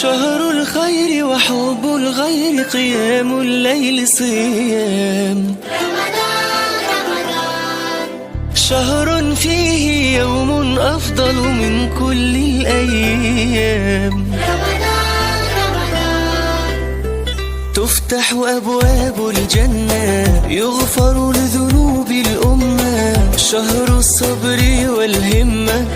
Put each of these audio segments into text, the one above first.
شهر الخير وحب الغير، قيام الليل صيام شهر فيه يوم أفضل من كل الأيام. تفتح أبواب الجنة، يغفر لذنوب الأمة، شهر الصبر والهمة.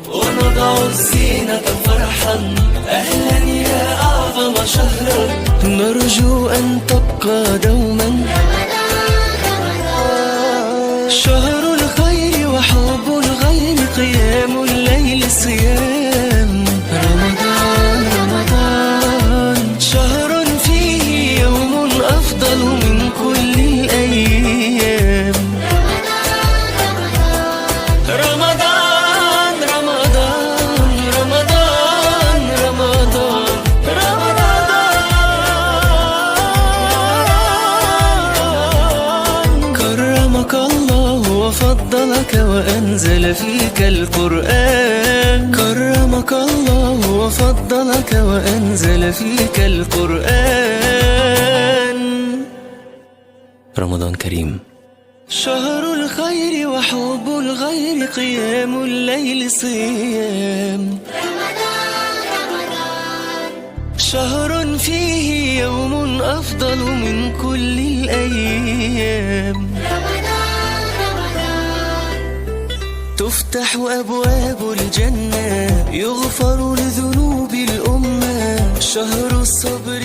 ونضع الزينة فرحا، أهلا يا أعظم شهرا، نرجو أن تبقى دوما. شهر الخير وحب الغير، قيام الليل صيام رمضان. رمضان شهر فيه يوم أفضل من كل الأيام. رمضان رمضان رمضان رمضان رمضان. كرمك الله وفضلك وأنزل فيك القرآن. كرمك الله وفضلك وأنزل فيك القرآن. رمضان كريم. شهر الخير وحب الغير، قيام الليل صيام شهر فيه يوم أفضل من كل الأيام. تفتح أبواب الجنة، يغفر لذنوب الأمة، شهر الصبر